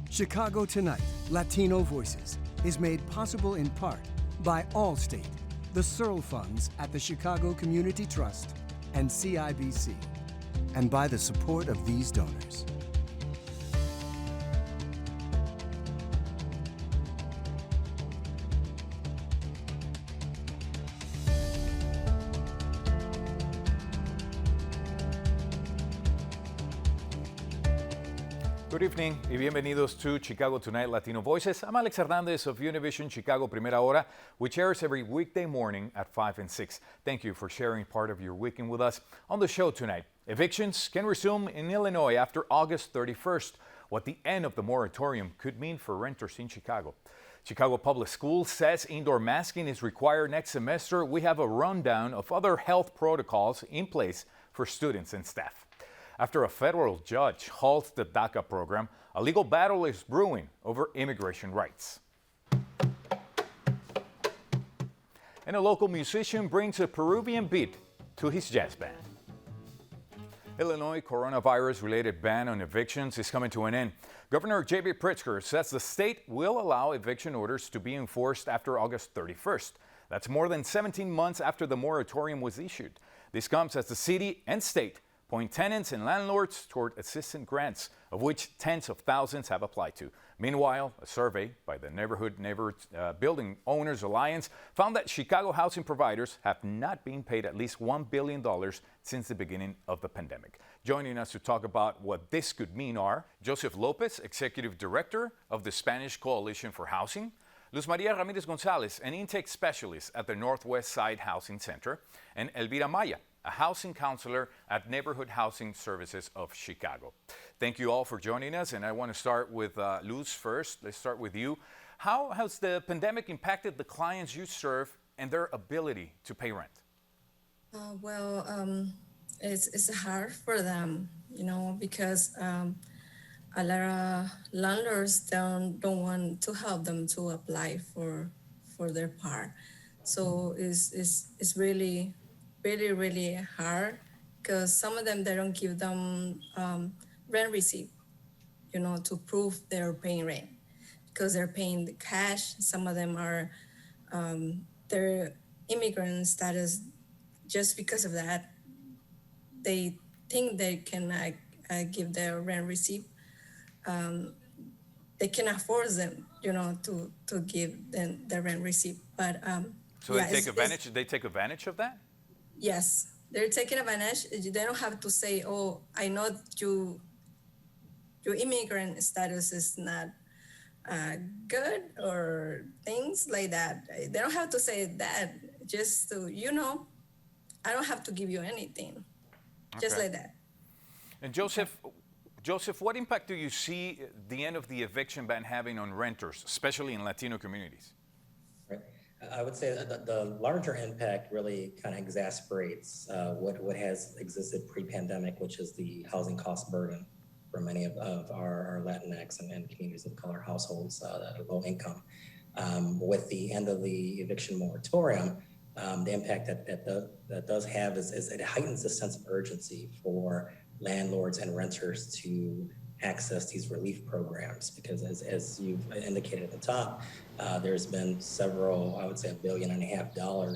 Chicago Tonight, Latino Voices is made possible in part by Allstate, the Searle Funds at the Chicago Community Trust, and CIBC, and by the support of these donors. Good evening y bienvenidos to Chicago Tonight Latino Voices. I'm Alex Hernandez of Univision Chicago Primera Hora, which airs every weekday morning at 5 and 6. Thank you for sharing part of your weekend with us. On the show tonight, evictions can resume in Illinois after August 31st, what the end of the moratorium could mean for renters in Chicago. Chicago Public Schools says indoor masking is required next semester. We have a rundown of other health protocols in place for students and staff. After a federal judge halts the DACA program, a legal battle is brewing over immigration rights. And a local musician brings a Peruvian beat to his jazz band. Illinois coronavirus-related ban on evictions is coming to an end. Governor J.B. Pritzker says the state will allow eviction orders to be enforced after August 31st. That's more than 17 months after the moratorium was issued. This comes as the city and state point tenants and landlords toward assistance grants, of which tens of thousands have applied to. Meanwhile, a survey by the Building Owners Alliance found that Chicago housing providers have not been paid at least $1 billion since the beginning of the pandemic. Joining us to talk about what this could mean are Joseph Lopez, Executive Director of the Spanish Coalition for Housing, Luz Maria Ramirez Gonzalez, an intake specialist at the Northwest Side Housing Center, and Elvira Maya, a housing counselor at Neighborhood Housing Services of Chicago. Thank you all for joining us, and I want to start with Luz first. Let's start with you. How has the pandemic impacted the clients you serve and their ability to pay rent? It's hard for them, because a lot of landlords don't want to help them to apply for their part. So it's really hard, because some of them, they don't give them rent receipt, to prove they're paying rent, because they're paying the cash. Some of them are their immigrant status. Just because of that, they think they can give their rent receipt. They can afford them, to give them the rent receipt. But so they take advantage. They take advantage of that. Yes, they're taking advantage. They don't have to say, "Oh, I know your immigrant status is not good," or things like that. They don't have to say that. Just to, I don't have to give you anything. Okay. Just like that. And Joseph, what impact do you see the end of the eviction ban having on renters, especially in Latino communities? Right. I would say that the larger impact really kind of exasperates what has existed pre-pandemic, which is the housing cost burden for many of our Latinx and communities of color households that are low income. With the end of the eviction moratorium, the impact that does have is it heightens the sense of urgency for landlords and renters to access these relief programs, because as you've indicated at the top, there's been several, I would say $1.5 billion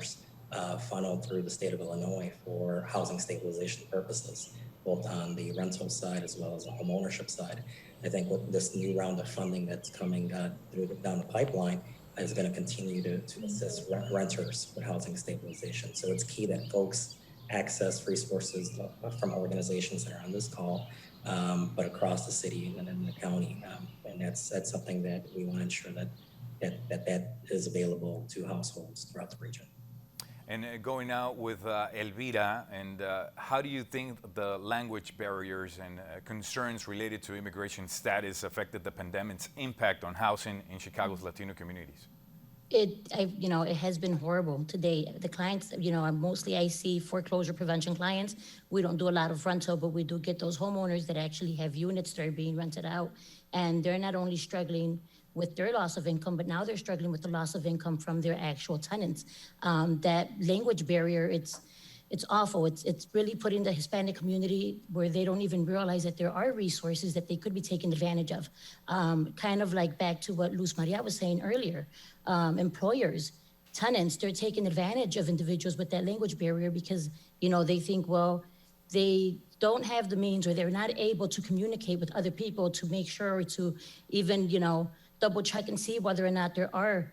funneled through the state of Illinois for housing stabilization purposes, both on the rental side as well as the home ownership side. I think with this new round of funding that's coming down the pipeline is going to continue to assist renters with housing stabilization. So it's key that folks access resources from organizations that are on this call, but across the city and in the county. And that's something that we want to ensure that is available to households throughout the region. And going out with Elvira, and how do you think the language barriers and concerns related to immigration status affected the pandemic's impact on housing in Chicago's Latino communities? It has been horrible today. The clients, mostly I see foreclosure prevention clients. We don't do a lot of rental, but we do get those homeowners that actually have units that are being rented out. And they're not only struggling with their loss of income, but now they're struggling with the loss of income from their actual tenants. That language barrier, it's awful. It's really putting the Hispanic community where they don't even realize that there are resources that they could be taking advantage of. Kind of like back to what Luz Maria was saying earlier, employers, tenants, they're taking advantage of individuals with that language barrier because, they think, well, they don't have the means or they're not able to communicate with other people to make sure to even, double check and see whether or not there are,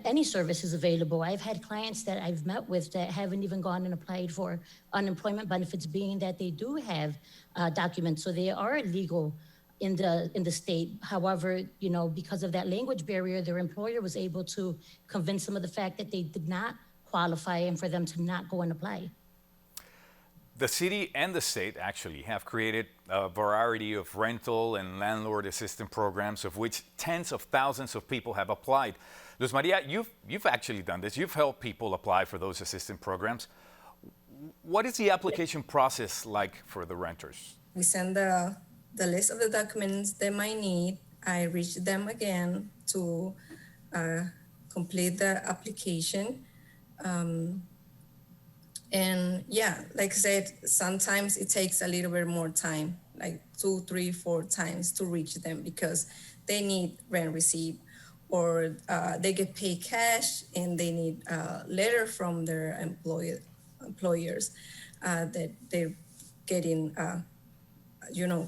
any services available. I've had clients that I've met with that haven't even gone and applied for unemployment benefits, being that they do have documents, so they are legal in the state. However, because of that language barrier, their employer was able to convince them of the fact that they did not qualify and for them to not go and apply. The city and the state actually have created a variety of rental and landlord assistance programs, of which tens of thousands of people have applied. Luz Maria, you've actually done this. You've helped people apply for those assistance programs. What is the application process like for the renters? We send the list of the documents they might need. I reach them again to complete the application. And yeah, like I said, sometimes it takes a little bit more time, like 2, 3, 4 times to reach them because they need rent receipt or they get paid cash and they need a letter from their employers that they're getting,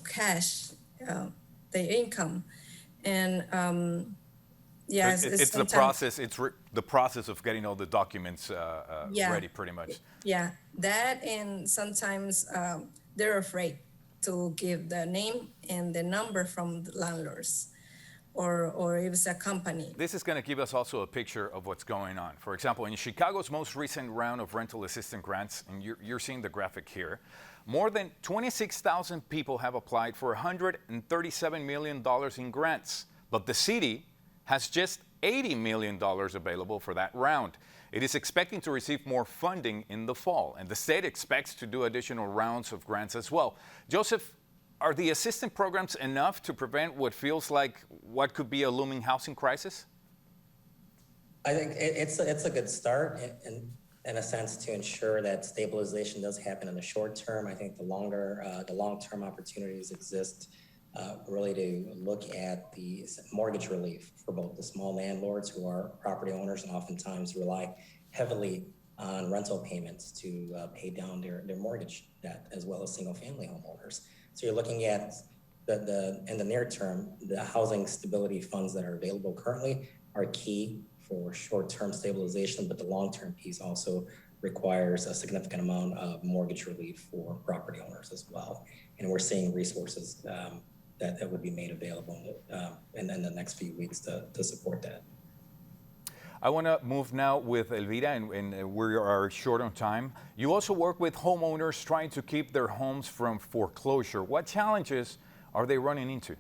cash, their income. And yeah, so it's the process. It's the process of getting all the documents ready, pretty much. Yeah, that, and sometimes they're afraid to give the name and the number from the landlords, or if it's a company. This is going to give us also a picture of what's going on. For example, in Chicago's most recent round of rental assistance grants, and you're seeing the graphic here, more than 26,000 people have applied for $137 million in grants, but the city has just $80 million available for that round. It is expecting to receive more funding in the fall, and the state expects to do additional rounds of grants as well. Joseph, are the assistance programs enough to prevent what feels like what could be a looming housing crisis? I think it's a good start in a sense to ensure that stabilization does happen in the short term. I think the long-term opportunities exist really to look at the mortgage relief for both the small landlords who are property owners and oftentimes rely heavily on rental payments to pay down their mortgage debt, as well as single-family homeowners. So you're looking at in the near term, the housing stability funds that are available currently are key for short-term stabilization, but the long-term piece also requires a significant amount of mortgage relief for property owners as well. And we're seeing resources that would be made available in the next few weeks to support that. I want to move now with Elvira, and we are short on time. You also work with homeowners trying to keep their homes from foreclosure. What challenges are they running into?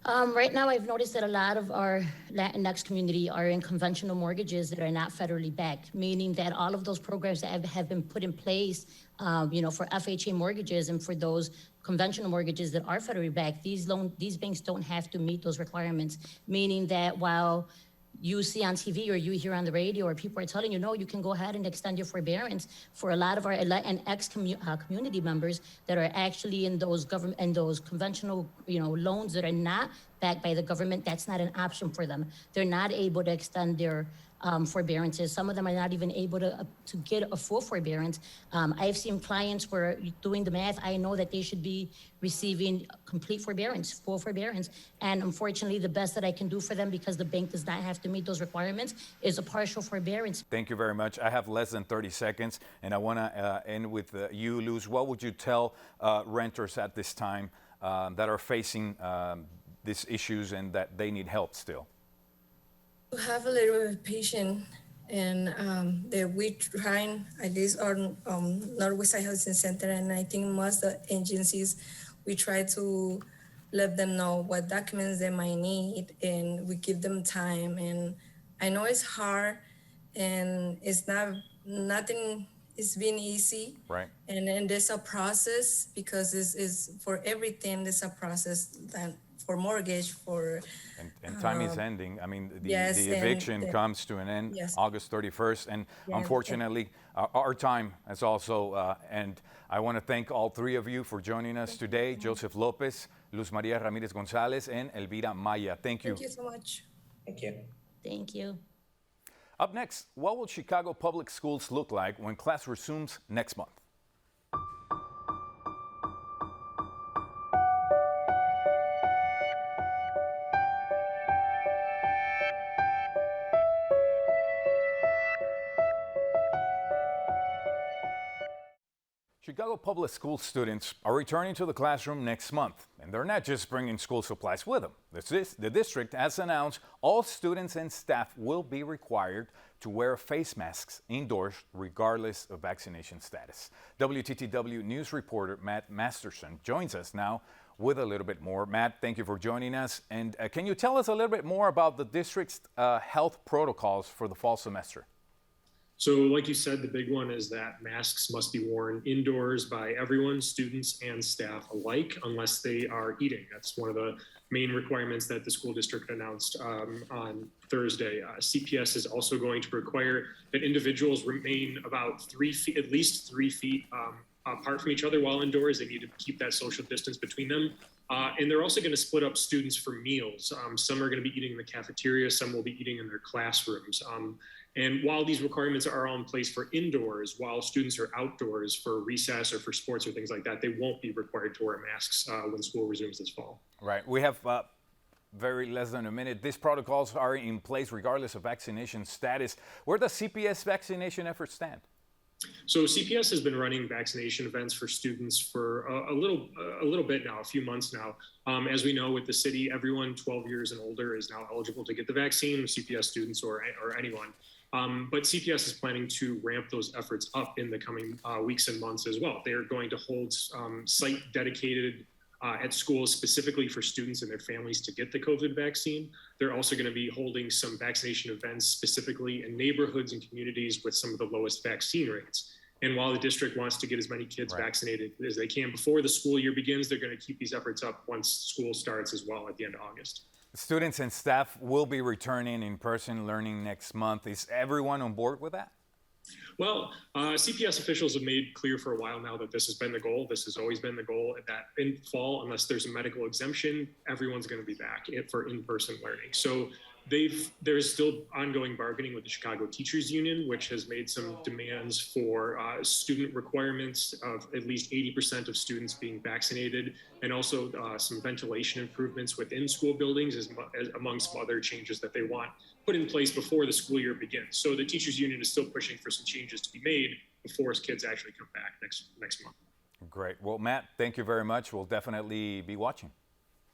Right now, I've noticed that a lot of our Latinx community are in conventional mortgages that are not federally backed, meaning that all of those programs that have been put in place, for FHA mortgages and for those conventional mortgages that are federally backed, these banks don't have to meet those requirements, meaning that while you see on TV or you hear on the radio or people are telling you, no, you can go ahead and extend your forbearance, for a lot of our Latinx community members that are actually in those conventional, loans that are not backed by the government, that's not an option for them. They're not able to extend their forbearances. Some of them are not even able to get a full forbearance. I've seen clients where, doing the math, I know that they should be receiving complete forbearance, full forbearance. And unfortunately, the best that I can do for them, because the bank does not have to meet those requirements, is a partial forbearance. Thank you very much. I have less than 30 seconds, and I want to end with you, Luz. What would you tell renters at this time that are facing these issues and that they need help still? To have a little bit of patience, and that we trying, at least on Northwest Side Housing Center, and I think most of the agencies, we try to let them know what documents they might need, and we give them time. And I know it's hard, and it's it's been easy. Right. And then there's a process because this is for everything. There's a process that for mortgage, for And time is ending. I mean, yes, the and eviction comes to an end yes. August 31st. And unfortunately, our time has also end. I want to thank all three of you for joining us today. Joseph Lopez, Luz Maria Ramirez Gonzalez, and Elvira Maya. Thank you. Thank you so much. Thank you. Thank you. Up next, what will Chicago Public Schools look like when class resumes next month? Chicago Public School students are returning to the classroom next month, and they're not just bringing school supplies with them. The district has announced all students and staff will be required to wear face masks indoors regardless of vaccination status. WTTW News reporter Matt Masterson joins us now with a little bit more. Matt, thank you for joining us. And can you tell us a little bit more about the district's health protocols for the fall semester? So like you said, the big one is that masks must be worn indoors by everyone, students and staff alike, unless they are eating. That's one of the main requirements that the school district announced on Thursday. CPS is also going to require that individuals remain about 3 feet, at least 3 feet apart from each other while indoors. They need to keep that social distance between them. And they're also going to split up students for meals. Some are going to be eating in the cafeteria, some will be eating in their classrooms. And while these requirements are all in place for indoors, while students are outdoors for recess or for sports or things like that, they won't be required to wear masks when school resumes this fall. Right. We have very less than a minute. These protocols are in place regardless of vaccination status. Where does CPS vaccination efforts stand? So CPS has been running vaccination events for students for a little bit now, a few months now. As we know, with the city, everyone 12 years and older is now eligible to get the vaccine, CPS students or anyone. But CPS is planning to ramp those efforts up in the coming weeks and months as well. They are going to hold site dedicated at schools specifically for students and their families to get the COVID vaccine. They're also going to be holding some vaccination events specifically in neighborhoods and communities with some of the lowest vaccine rates. And while the district wants to get as many kids vaccinated as they can before the school year begins, they're going to keep these efforts up once school starts as well at the end of August. Students and staff will be returning in-person learning next month. Is everyone on board with that? Well, CPS officials have made clear for a while now that this has been the goal. This has always been the goal, that in fall, unless there's a medical exemption, everyone's going to be back for in-person learning. So there's still ongoing bargaining with the Chicago Teachers Union, which has made some demands for student requirements of at least 80% of students being vaccinated, and also some ventilation improvements within school buildings, as among some other changes that they want put in place before the school year begins. So the Teachers Union is still pushing for some changes to be made before kids actually come back next month. Great. Well, Matt, thank you very much. We'll definitely be watching.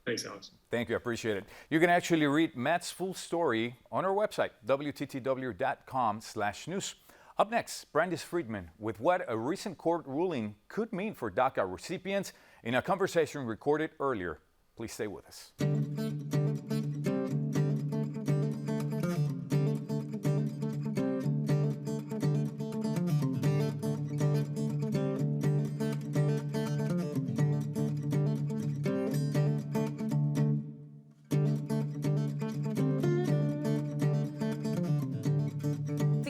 Thanks, Alex. Thank you. I appreciate it. You can actually read Matt's full story on our website, wttw.com/news. Up next, Brandis Friedman with what a recent court ruling could mean for DACA recipients in a conversation recorded earlier. Please stay with us.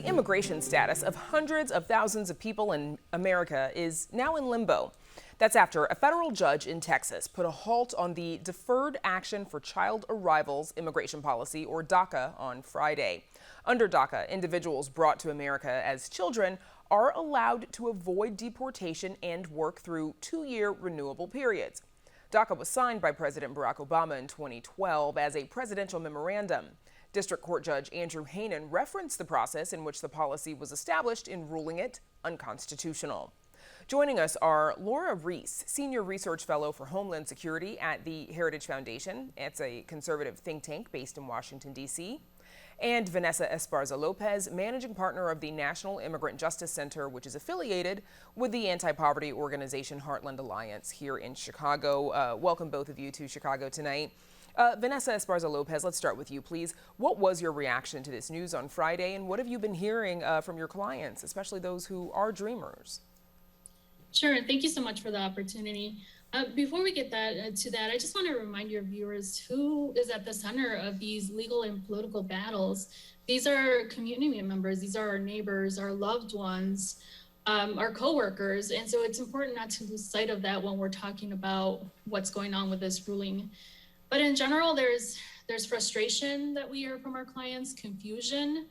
Immigration status of hundreds of thousands of people in America is now in limbo. That's after a federal judge in Texas put a halt on the Deferred Action for Child Arrivals immigration policy, or DACA, on Friday. Under DACA, individuals brought to America as children are allowed to avoid deportation and work through 2-year renewable periods. DACA was signed by President Barack Obama in 2012 as a presidential memorandum. District Court Judge Andrew Hanen referenced the process in which the policy was established in ruling it unconstitutional. Joining us are Laura Reese, Senior Research Fellow for Homeland Security at the Heritage Foundation. It's a conservative think tank based in Washington, D.C. And Vanessa Esparza Lopez, Managing Partner of the National Immigrant Justice Center, which is affiliated with the anti-poverty organization Heartland Alliance here in Chicago. Welcome both of you to Chicago tonight. Vanessa Esparza-Lopez, let's start with you, please. What was your reaction to this news on Friday, and what have you been hearing from your clients, especially those who are dreamers? Sure, thank you so much for the opportunity. Before we get to that, I just want to remind your viewers who is at the center of these legal and political battles. These are community members, these are our neighbors, our loved ones, our coworkers, and so it's important not to lose sight of that when we're talking about what's going on with this ruling. But in general, there's frustration that we hear from our clients, confusion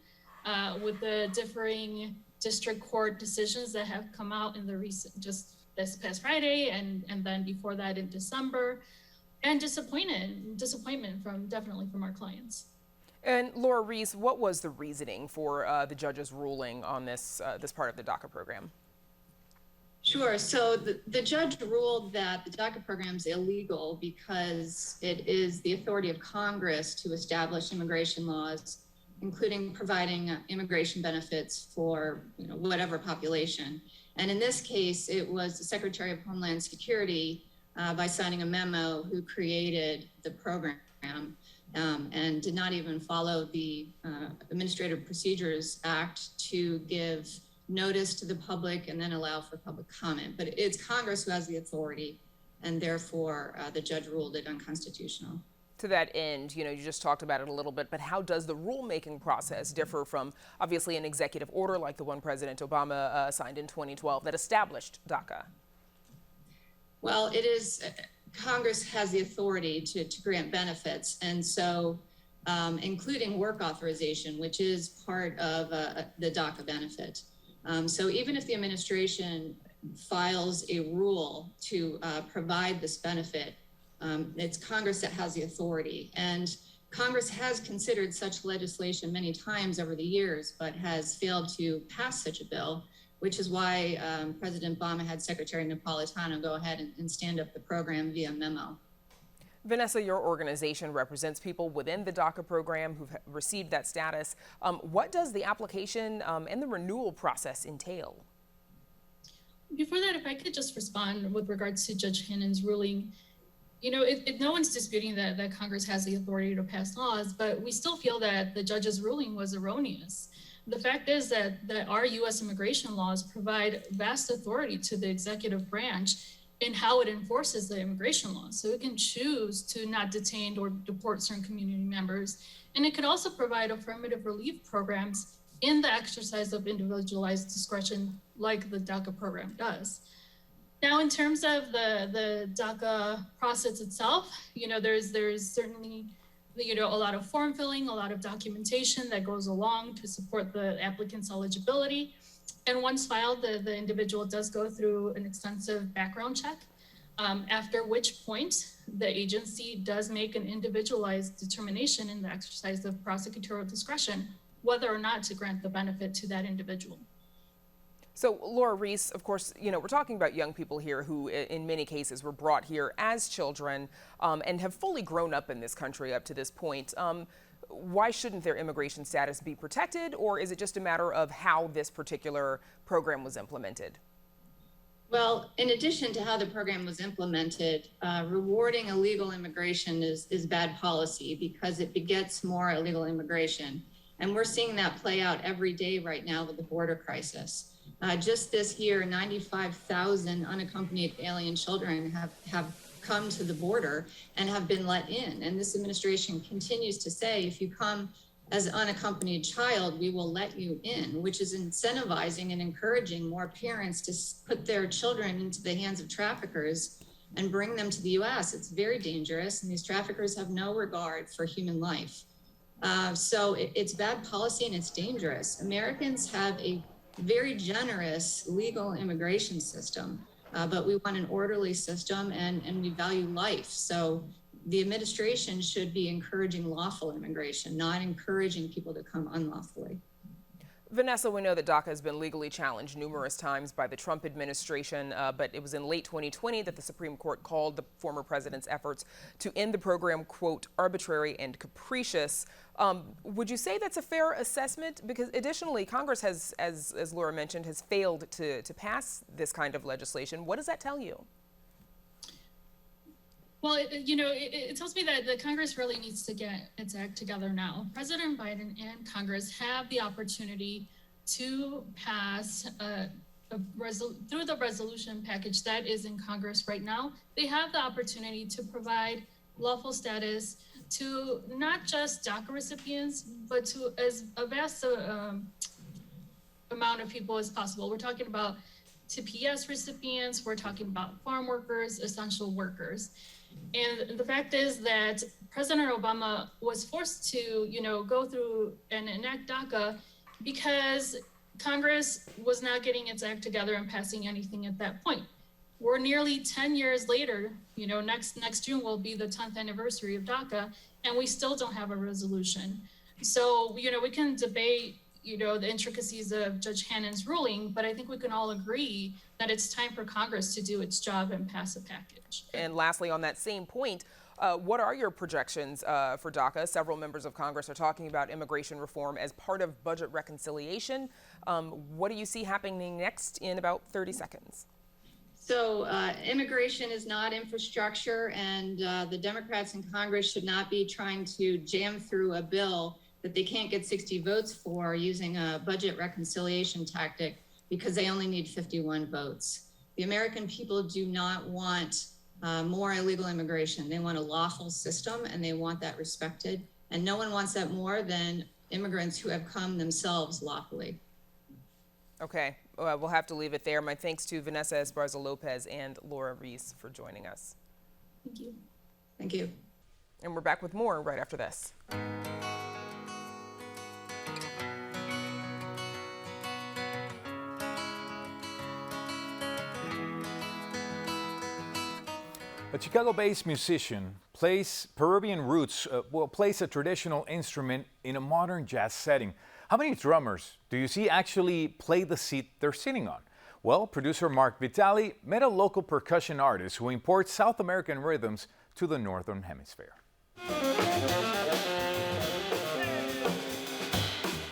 with the differing district court decisions that have come out in the recent, just this past Friday, and then before that in December, and disappointment definitely from our clients. And Laura Reese, what was the reasoning for the judge's ruling on this part of the DACA program? Sure. So the judge ruled that the DACA program is illegal because it is the authority of Congress to establish immigration laws, including providing immigration benefits for whatever population. And in this case, it was the Secretary of Homeland Security by signing a memo who created the program and did not even follow the Administrative Procedures Act to give notice to the public and then allow for public comment. But it's Congress who has the authority, and therefore the judge ruled it unconstitutional. To that end, you just talked about it a little bit, but how does the rulemaking process differ from obviously an executive order like the one President Obama signed in 2012 that established DACA? Well, it is Congress has the authority to grant benefits, and so including work authorization, which is part of the DACA benefit. So even if the administration files a rule to provide this benefit, it's Congress that has the authority. And Congress has considered such legislation many times over the years, but has failed to pass such a bill, which is why President Obama had Secretary Napolitano go ahead and stand up the program via memo. Vanessa, your organization represents people within the DACA program who've received that status. What does the application and the renewal process entail? Before that, if I could just respond with regards to Judge Hannon's ruling. No one's disputing that Congress has the authority to pass laws, but we still feel that the judge's ruling was erroneous. The fact is that our U.S. immigration laws provide vast authority to the executive branch in how it enforces the immigration laws. So it can choose to not detain or deport certain community members. And it could also provide affirmative relief programs in the exercise of individualized discretion like the DACA program does. Now, in terms of the DACA process itself, there's certainly a lot of form filling, a lot of documentation that goes along to support the applicant's eligibility. And once filed, the individual does go through an extensive background check, after which point the agency does make an individualized determination in the exercise of prosecutorial discretion, whether or not to grant the benefit to that individual. So, Laura Reese, of course, we're talking about young people here who, in many cases, were brought here as children and have fully grown up in this country up to this point. Why shouldn't their immigration status be protected, or is it just a matter of how this particular program was implemented? Well, in addition to how the program was implemented, rewarding illegal immigration is bad policy because it begets more illegal immigration. And we're seeing that play out every day right now with the border crisis. Just this year, 95,000 unaccompanied alien children have come to the border and have been let in. And this administration continues to say, if you come as an unaccompanied child, we will let you in, which is incentivizing and encouraging more parents to put their children into the hands of traffickers and bring them to the US. It's very dangerous, and these traffickers have no regard for human life. So it's bad policy and it's dangerous. Americans have a very generous legal immigration system, but we want an orderly system and we value life. So the administration should be encouraging lawful immigration, not encouraging people to come unlawfully. Vanessa, we know that DACA has been legally challenged numerous times by the Trump administration, but it was in late 2020 that the Supreme Court called the former president's efforts to end the program, quote, arbitrary and capricious. Would you say that's a fair assessment? Because additionally, Congress has, as Laura mentioned, has failed to pass this kind of legislation. What does that tell you? Well, it tells me that the Congress really needs to get its act together now. President Biden and Congress have the opportunity to pass through the resolution package that is in Congress right now. They have the opportunity to provide lawful status to not just DACA recipients, but to as a vast amount of people as possible. We're talking about TPS recipients, we're talking about farm workers, essential workers. And the fact is that President Obama was forced to, go through and enact DACA because Congress was not getting its act together and passing anything at that point. We're nearly 10 years later, next June will be the 10th anniversary of DACA, and we still don't have a resolution. So, we can debate, the intricacies of Judge Hannon's ruling, but I think we can all agree that it's time for Congress to do its job and pass a package. And lastly, on that same point, what are your projections for DACA? Several members of Congress are talking about immigration reform as part of budget reconciliation. What do you see happening next in about 30 seconds? So immigration is not infrastructure, and the Democrats in Congress should not be trying to jam through a bill that they can't get 60 votes for using a budget reconciliation tactic because they only need 51 votes. The American people do not want more illegal immigration. They want a lawful system, and they want that respected. And no one wants that more than immigrants who have come themselves lawfully. Okay, we'll have to leave it there. My thanks to Vanessa Esparza-Lopez and Laura Reese for joining us. Thank you. Thank you. And we're back with more right after this. A Chicago-based musician plays Peruvian roots, plays a traditional instrument in a modern jazz setting. How many drummers do you see actually play the seat they're sitting on? Well, producer Mark Vitali met a local percussion artist who imports South American rhythms to the Northern Hemisphere.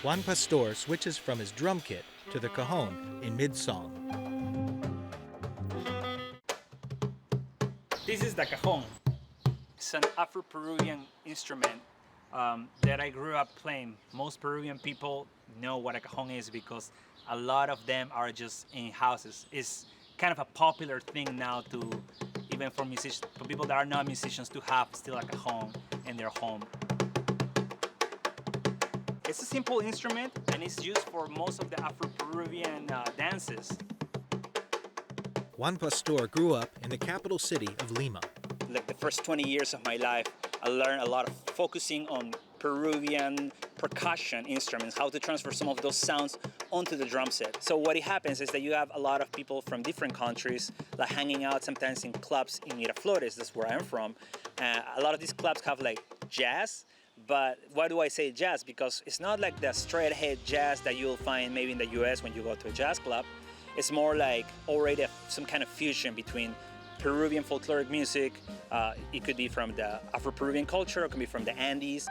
Juan Pastor switches from his drum kit to the cajon in mid-song. This is the cajon. It's an Afro-Peruvian instrument that I grew up playing. Most Peruvian people know what a cajon is because a lot of them are just in houses. It's kind of a popular thing now to, even for musicians, for people that are not musicians, to have still a cajon in their home. It's a simple instrument and it's used for most of the Afro-Peruvian dances. Juan Pastor grew up in the capital city of Lima. Like the first 20 years of my life, I learned a lot of focusing on Peruvian percussion instruments, how to transfer some of those sounds onto the drum set. So what happens is that you have a lot of people from different countries like hanging out sometimes in clubs in Miraflores, that's where I'm from. A lot of these clubs have like jazz, but why do I say jazz? Because it's not like the straight ahead jazz that you'll find maybe in the US when you go to a jazz club. It's more like already some kind of fusion between Peruvian folkloric music. It could be from the Afro-Peruvian culture, it could be from the Andes.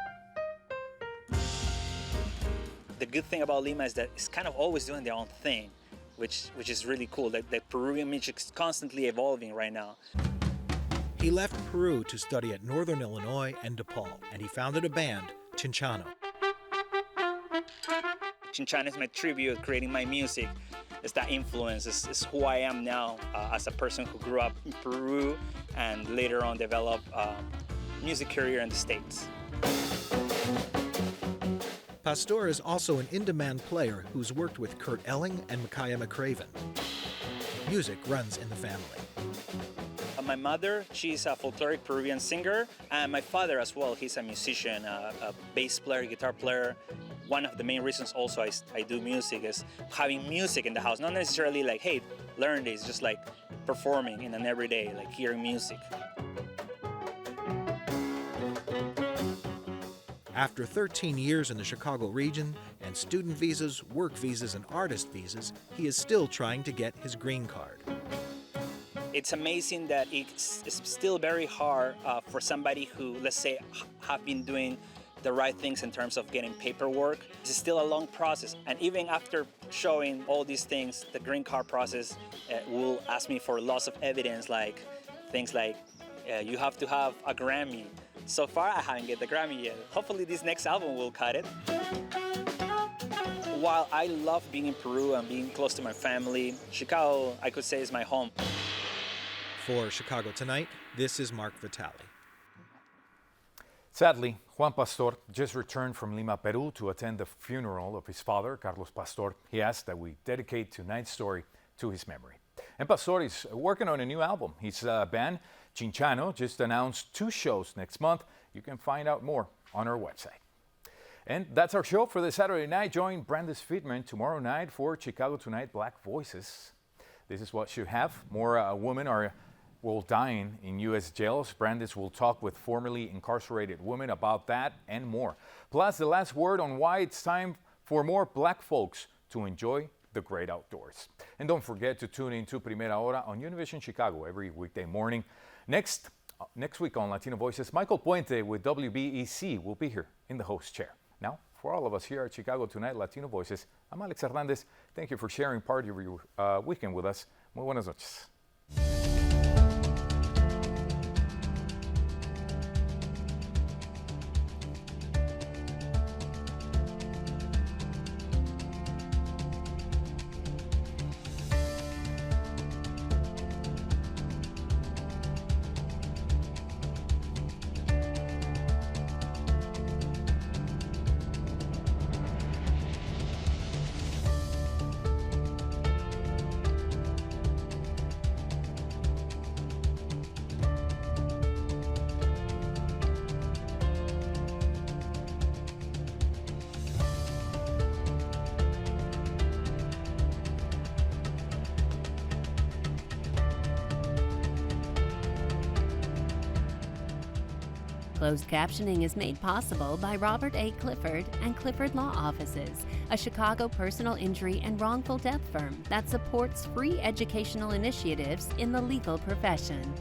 The good thing about Lima is that it's kind of always doing their own thing, which is really cool. The Peruvian music is constantly evolving right now. He left Peru to study at Northern Illinois and DePaul, and he founded a band, Chinchano. Chinchano is my tribute, creating my music. It's that influence, it's who I am now as a person who grew up in Peru and later on developed a music career in the States. Pastor is also an in-demand player who's worked with Kurt Elling and Micaiah McCraven. Music runs in the family. My mother, she's a folkloric Peruvian singer, and my father as well, he's a musician, a bass player, guitar player. One of the main reasons also I do music is having music in the house, not necessarily like, hey, learn this, just like performing in an everyday, like hearing music. After 13 years in the Chicago region and student visas, work visas, and artist visas, he is still trying to get his green card. It's amazing that it's still very hard for somebody who, let's say, have been doing the right things in terms of getting paperwork. It's still a long process. And even after showing all these things, the green card process will ask me for lots of evidence, like things like You have to have a Grammy. So far, I haven't get the Grammy yet. Hopefully this next album will cut it. While I love being in Peru and being close to my family, Chicago, I could say, is my home. For Chicago Tonight, this is Mark Vitale. Sadly, Juan Pastor just returned from Lima, Peru to attend the funeral of his father, Carlos Pastor. He asked that we dedicate tonight's story to his memory. And Pastor is working on a new album. His band, Chinchano, just announced 2 shows next month. You can find out more on our website. And that's our show for this Saturday night. Join Brandis Friedman tomorrow night for Chicago Tonight Black Voices. This is what you have. More women will dying in U.S. jails. Brandis will talk with formerly incarcerated women about that and more. Plus, the last word on why it's time for more black folks to enjoy the great outdoors. And don't forget to tune in to Primera Hora on Univision Chicago every weekday morning. Next week on Latino Voices, Michael Puente with WBEC will be here in the host chair. Now, for all of us here at Chicago Tonight Latino Voices, I'm Alex Hernandez. Thank you for sharing part of your weekend with us. Muy buenas noches. Closed captioning is made possible by Robert A. Clifford and Clifford Law Offices, a Chicago personal injury and wrongful death firm that supports free educational initiatives in the legal profession.